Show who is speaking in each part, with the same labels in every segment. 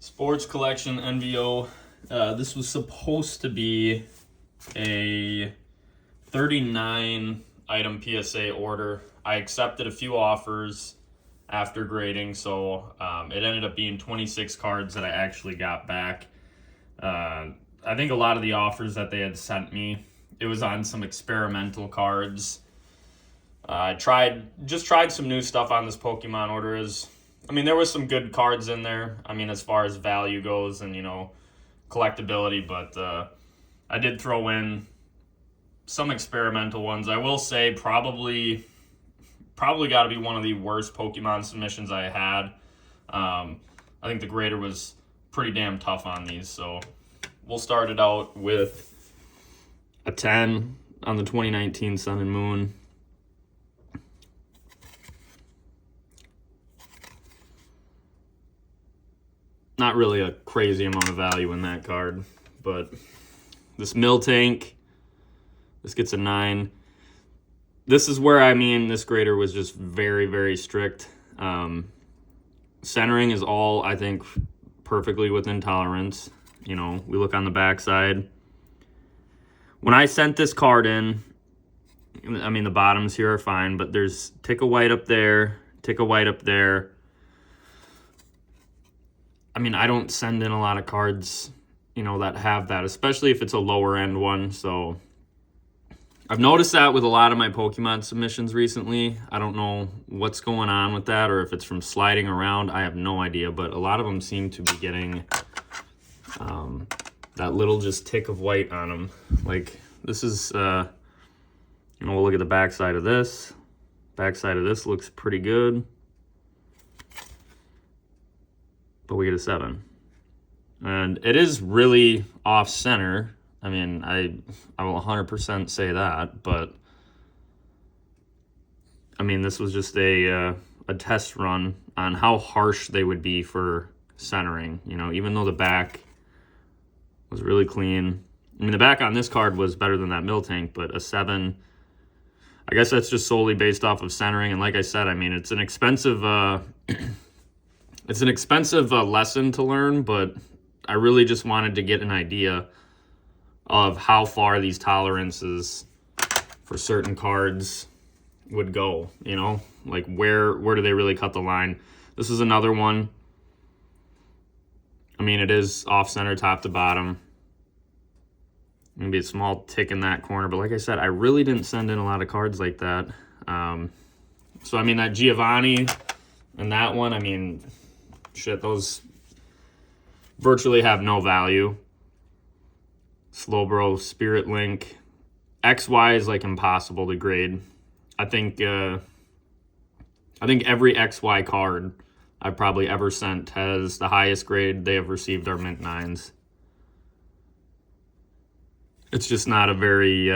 Speaker 1: Sports Collection NVO. This was supposed to be a 39 item PSA order. I accepted a few offers after grading, so it ended up being 26 cards that I actually got back. I think a lot of the offers that they had sent me, it was on some experimental cards. I tried some new stuff on this Pokemon order. There was some good cards in there. As far as value goes and, collectability, but I did throw in some experimental ones. I will say probably got to be one of the worst Pokemon submissions I had. I think the grader was pretty damn tough on these, so we'll start it out with a 10 on the 2019 Sun and Moon. Not really a crazy amount of value in that card, but this Miltank, this gets a 9. This is where, this grader was just very, very strict. Centering is all, I think, perfectly within tolerance. We look on the back side. When I sent this card in, the bottoms here are fine, but there's tick of white up there, tick of white up there. I don't send in a lot of cards, that have that, especially if it's a lower end one. So I've noticed that with a lot of my Pokemon submissions recently. I don't know what's going on with that, or if it's from sliding around. I have no idea, but a lot of them seem to be getting that little just tick of white on them. Like this is, we'll look at the back side of this. Back side of this looks pretty good. But we get a 7. And it is really off center. I will 100% say that, but this was just a test run on how harsh they would be for centering. Even though the back was really clean. The back on this card was better than that Miltank, but a 7, I guess that's just solely based off of centering. And like I said, it's an expensive lesson to learn, but I really just wanted to get an idea of how far these tolerances for certain cards would go, like where do they really cut the line. This is another one. It is off center top to bottom. Maybe a small tick in that corner, but like I said, I really didn't send in a lot of cards like that. So that Giovanni and that one, shit, those virtually have no value. Slowbro, Spirit Link. XY is like impossible to grade. I think every XY card I've probably ever sent has the highest grade they have received are mint 9s. It's just not a very,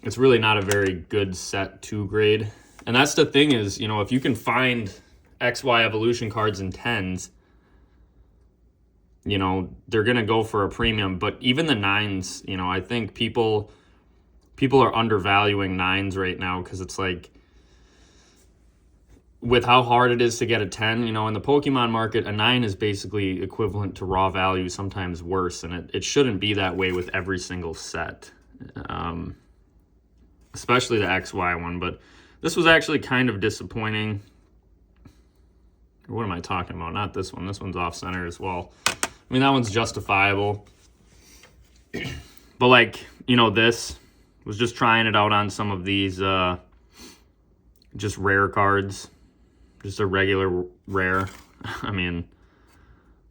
Speaker 1: it's really not a very good set to grade. And that's the thing is, if you can find XY evolution cards in 10s, they're going to go for a premium. But even the 9s, I think people are undervaluing 9s right now because it's like, with how hard it is to get a 10, in the Pokemon market, a 9 is basically equivalent to raw value, sometimes worse. And it shouldn't be that way with every single set, especially the XY one. But this was actually kind of disappointing. What am I talking about? Not this one. This one's off center as well. That one's justifiable. But this was just trying it out on some of these just rare cards. Just a regular rare.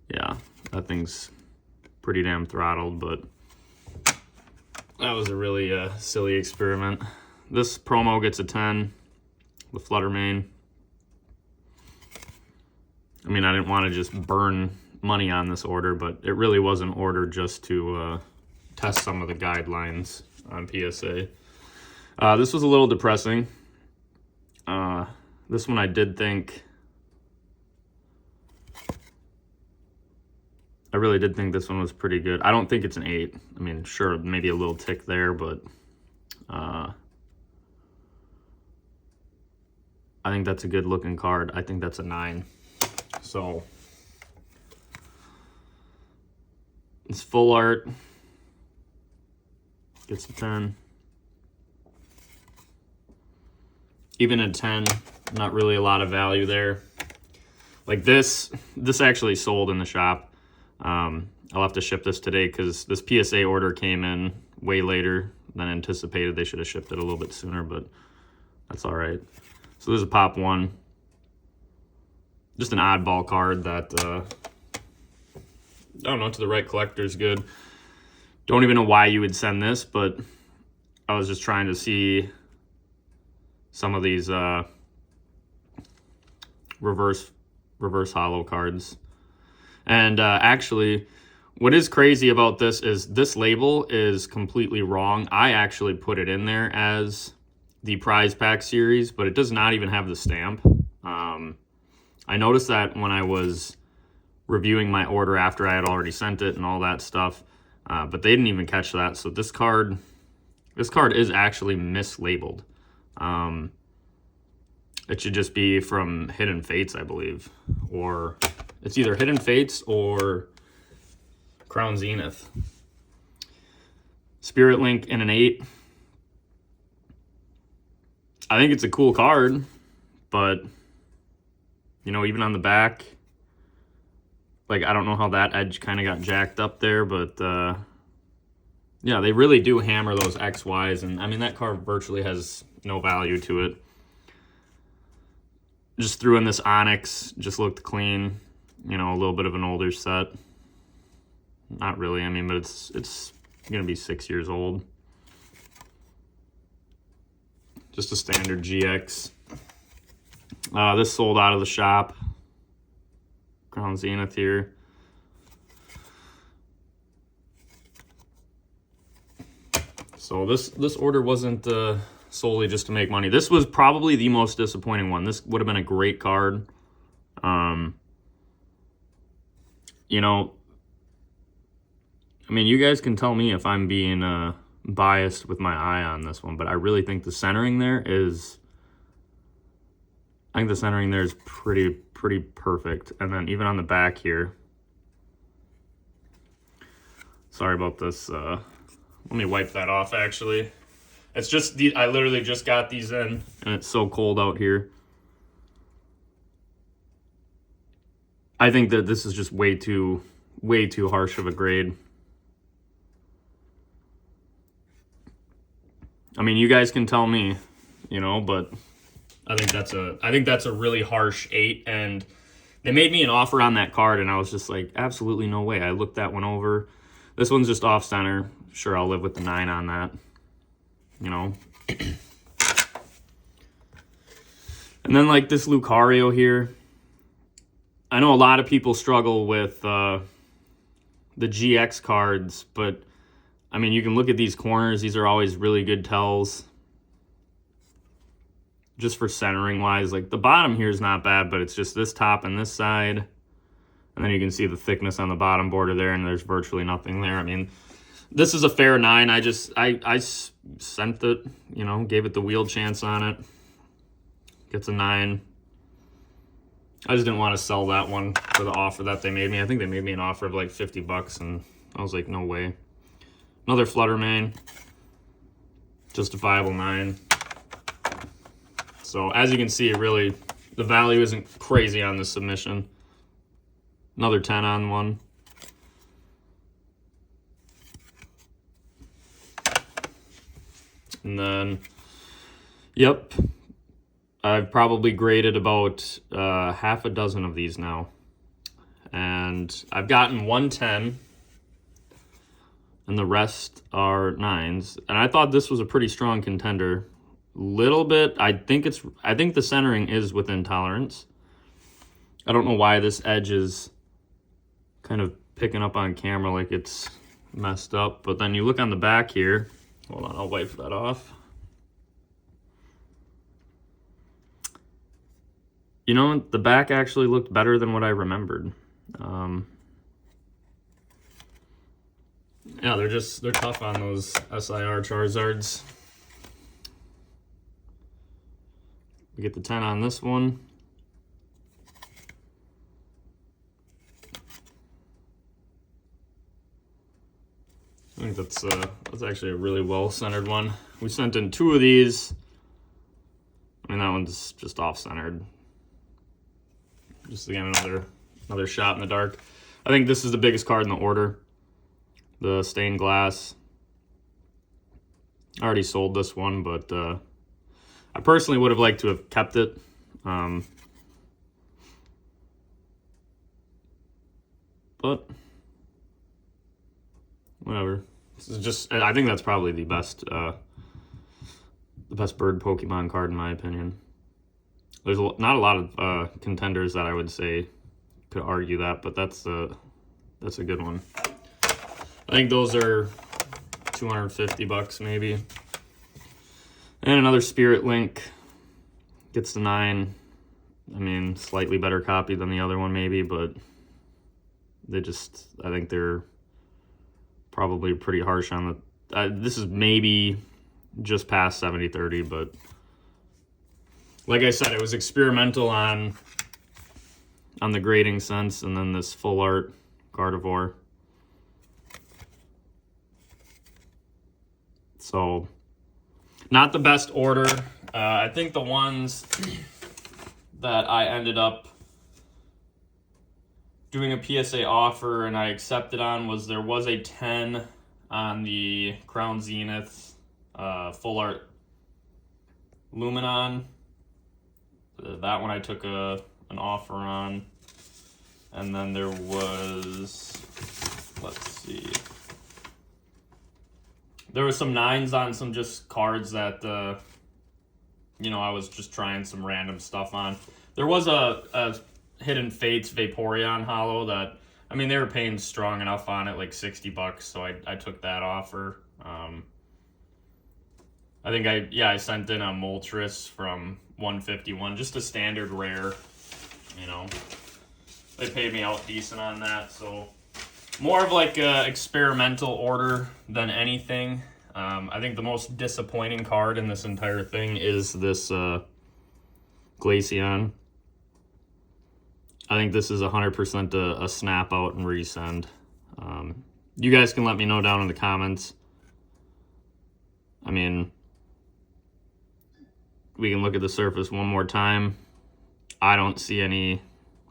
Speaker 1: Yeah, that thing's pretty damn throttled, but that was a really silly experiment. This promo gets a 10. The Flutter Mane. I didn't want to just burn money on this order, but it really was an order just to test some of the guidelines on PSA. This was a little depressing. This one I did think, I really did think this one was pretty good. I don't think it's an 8. Sure, maybe a little tick there, but I think that's a good looking card. I think that's a 9. So It's full art. Gets a 10. Even a 10, not really a lot of value there. Like this actually sold in the shop. I'll have to ship this today because this PSA order came in way later than anticipated. They should have shipped it a little bit sooner, but that's all right. So there's a Pop 1. Just an oddball card that, I don't know, to the right collector is good. Don't even know why you would send this, but I was just trying to see some of these reverse hollow cards. And actually, what is crazy about this is this label is completely wrong. I actually put it in there as the prize pack series, but it does not even have the stamp. I noticed that when I was reviewing my order after I had already sent it and all that stuff, but they didn't even catch that. So this card is actually mislabeled. It should just be from Hidden Fates, I believe, or it's either Hidden Fates or Crown Zenith. Spirit Link in an 8. I think it's a cool card, but you know, even on the back, like, I don't know how that edge kind of got jacked up there, but yeah, they really do hammer those XYs, and I mean, that card virtually has no value to it. Just threw in this Onyx, just looked clean, you know, a little bit of an older set. Not really, I mean, but it's gonna be 6 years old. Just a standard GX. This sold out of the shop. Crown Zenith here. So this order wasn't solely just to make money. This was probably the most disappointing one. This would have been a great card. You know, I mean, you guys can tell me if I'm being biased with my eye on this one, but I really think the centering there is, I think the centering there is pretty perfect. And then even on the back here, sorry about this. Let me wipe that off, actually. It's just, I literally just got these in, and it's so cold out here. I think that this is just way too harsh of a grade. I mean, you guys can tell me, you know, but I think that's a really harsh 8, and they made me an offer on that card, and I was just like, absolutely no way. I looked that one over. This one's just off center. Sure, I'll live with the 9 on that, you know. And then like this Lucario here. I know a lot of people struggle with the GX cards, but I mean, you can look at these corners. These are always really good tells. Just for centering wise, like the bottom here is not bad, but it's just this top and this side. And then you can see the thickness on the bottom border there, and there's virtually nothing there. I mean, this is a fair 9. I sent it, you know, gave it the wheel chance on it. Gets a 9. I just didn't want to sell that one for the offer that they made me. I think they made me an offer of like $50, and I was like, no way. Another Flutter Mane. Justifiable 9. So as you can see, really, the value isn't crazy on this submission. Another 10 on one. And then, yep, I've probably graded about half a dozen of these now. And I've gotten 110, and the rest are 9s. And I thought this was a pretty strong contender. Little bit, I think the centering is within tolerance. I don't know why this edge is kind of picking up on camera like it's messed up, but then you look on the back here. Hold on, I'll wipe that off. You know, the back actually looked better than what I remembered. Yeah, they're tough on those SIR Charizards. We get the 10 on this one. I think that's actually a really well-centered one. We sent in 2 of these. I mean, that one's just off-centered. Just again, another shot in the dark. I think this is the biggest card in the order. The stained glass. I already sold this one, but I personally would have liked to have kept it. But whatever. This is just, I think that's probably the best bird Pokemon card in my opinion. There's not a lot of contenders that I would say could argue that, but that's a good one. I think those are $250 maybe. And another Spirit Link gets the 9. I mean, slightly better copy than the other one maybe, but I think they're probably pretty harsh on the, this is maybe just past 70-30, but like I said, it was experimental on the grading sense, and then this full art Gardevoir. So, not the best order. I think the ones that I ended up doing a PSA offer and I accepted on there was a 10 on the Crown Zenith full art Luminon. That one I took an offer on. And then there was, let's see, there was some 9s on some just cards that, I was just trying some random stuff on. There was a Hidden Fates Vaporeon holo that, I mean, they were paying strong enough on it, like $60, so I took that offer. I think I sent in a Moltres from 151, just a standard rare, They paid me out decent on that, so more of like a experimental order than anything. I think the most disappointing card in this entire thing is this Glaceon. I think this is 100% a snap out and resend. You guys can let me know down in the comments. I mean, we can look at the surface one more time. I don't see any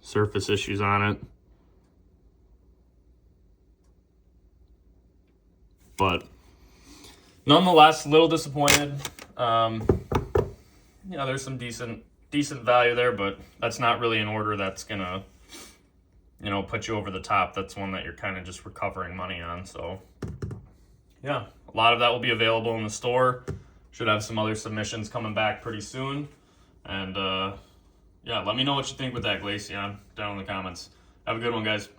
Speaker 1: surface issues on it. But nonetheless, a little disappointed. There's some decent value there, but that's not really an order that's gonna, put you over the top. That's one that you're kind of just recovering money on. So, yeah, a lot of that will be available in the store. Should have some other submissions coming back pretty soon. And, let me know what you think with that Glaceon down in the comments. Have a good one, guys.